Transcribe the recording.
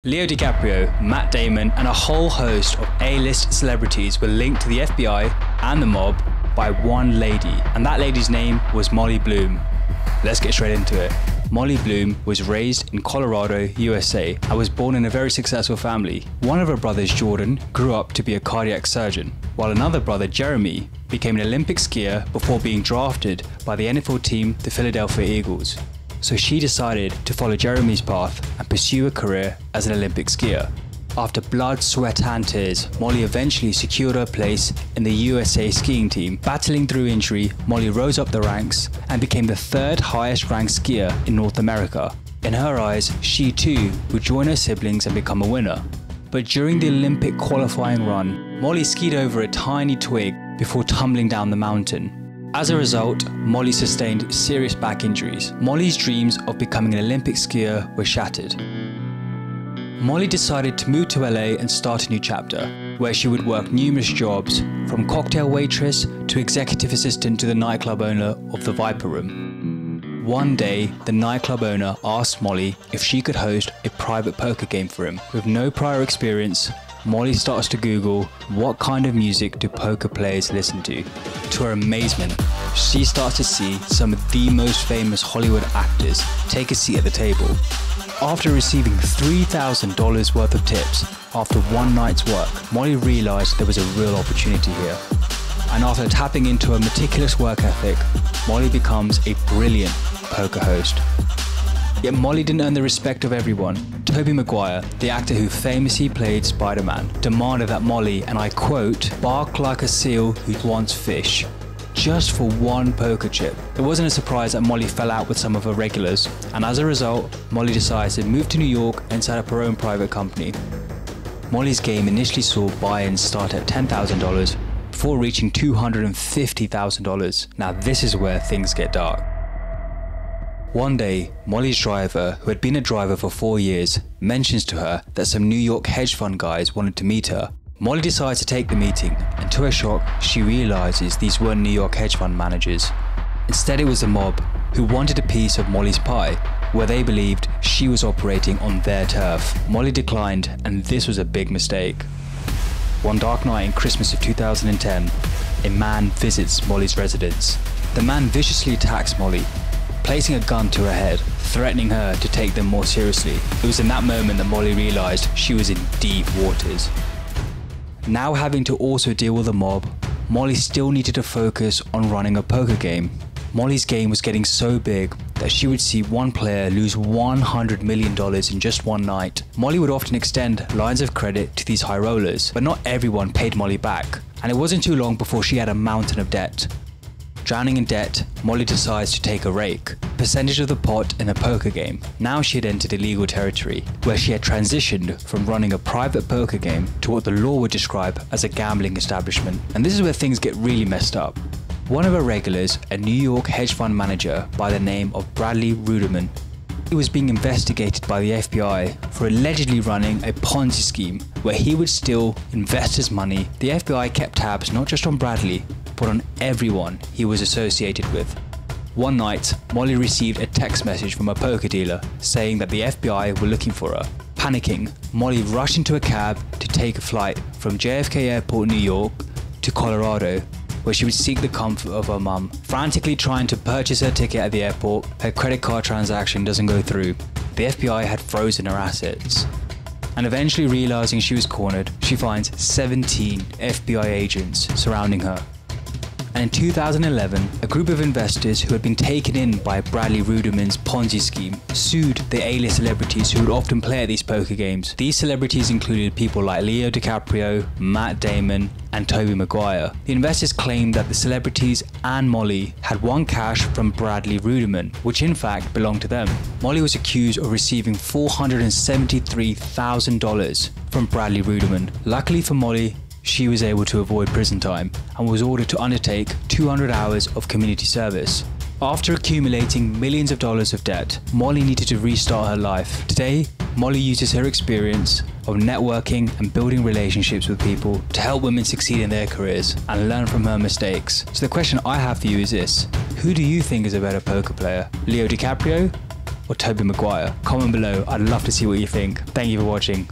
Leo DiCaprio, Matt Damon, and a whole host of A-list celebrities were linked to the FBI and the mob by one lady, and that lady's name was Molly Bloom. Let's get straight into it. Molly Bloom was raised in Colorado, USA, and was born in a very successful family. One of her brothers, Jordan, grew up to be a cardiac surgeon, while another brother, Jeremy, became an Olympic skier before being drafted by the NFL team, the Philadelphia Eagles. So she decided to follow Jeremy's path and pursue a career as an Olympic skier. After blood, sweat and tears, Molly eventually secured her place in the USA skiing team. Battling through injury, Molly rose up the ranks and became the third highest ranked skier in North America. In her eyes, she too would join her siblings and become a winner. But during the Olympic qualifying run, Molly skied over a tiny twig before tumbling down the mountain. As a result, Molly sustained serious back injuries. Molly's dreams of becoming an Olympic skier were shattered. Molly decided to move to LA and start a new chapter, where she would work numerous jobs, from cocktail waitress to executive assistant to the nightclub owner of the Viper Room. One day, the nightclub owner asked Molly if she could host a private poker game for him. With no prior experience, Molly starts to Google what kind of music do poker players listen to. To her amazement, she starts to see some of the most famous Hollywood actors take a seat at the table. After receiving $3,000 worth of tips after one night's work, Molly realized there was a real opportunity here. And after tapping into a meticulous work ethic, Molly becomes a brilliant poker host. Yet Molly didn't earn the respect of everyone. Tobey Maguire, the actor who famously played Spider-Man, demanded that Molly, and I quote, "bark like a seal who wants fish," just for one poker chip. It wasn't a surprise that Molly fell out with some of her regulars, and as a result, Molly decides to move to New York and set up her own private company. Molly's game initially saw buy-ins start at $10,000 before reaching $250,000. Now this is where things get dark. One day, Molly's driver, who had been a driver for 4 years, mentions to her that some New York hedge fund guys wanted to meet her. Molly decides to take the meeting, and to her shock, she realizes these weren't New York hedge fund managers. Instead, it was the mob, who wanted a piece of Molly's pie, where they believed she was operating on their turf. Molly declined, and this was a big mistake. One dark night in Christmas of 2010, a man visits Molly's residence. The man viciously attacks Molly, placing a gun to her head, threatening her to take them more seriously. It was in that moment that Molly realized she was in deep waters. Now having to also deal with the mob, Molly still needed to focus on running a poker game. Molly's game was getting so big that she would see one player lose $100 million in just one night. Molly would often extend lines of credit to these high rollers, but not everyone paid Molly back, and it wasn't too long before she had a mountain of debt. Drowning in debt, Molly decides to take a rake, a percentage of the pot in a poker game. Now she had entered illegal territory, where she had transitioned from running a private poker game to what the law would describe as a gambling establishment. And this is where things get really messed up. One of her regulars, a New York hedge fund manager by the name of Bradley Ruderman, he was being investigated by the FBI for allegedly running a Ponzi scheme where he would steal investors' money. The FBI kept tabs not just on Bradley, but on everyone he was associated with. One night, Molly received a text message from a poker dealer saying that the FBI were looking for her. Panicking, Molly rushed into a cab to take a flight from JFK Airport, New York to Colorado, where she would seek the comfort of her mum. Frantically trying to purchase her ticket at the airport, her credit card transaction doesn't go through. The FBI had frozen her assets. And eventually realizing she was cornered, she finds 17 FBI agents surrounding her. And in 2011, a group of investors who had been taken in by Bradley Ruderman's Ponzi scheme sued the A-list celebrities who would often play at these poker games. These celebrities included people like Leo DiCaprio, Matt Damon, and Tobey Maguire. The investors claimed that the celebrities and Molly had won cash from Bradley Ruderman, which in fact belonged to them. Molly was accused of receiving $473,000 from Bradley Ruderman. Luckily for Molly, she was able to avoid prison time and was ordered to undertake 200 hours of community service. After accumulating millions of dollars of debt, Molly needed to restart her life. Today, Molly uses her experience of networking and building relationships with people to help women succeed in their careers and learn from her mistakes. So the question I have for you is this: who do you think is a better poker player? Leo DiCaprio or Tobey Maguire? Comment below, I'd love to see what you think. Thank you for watching.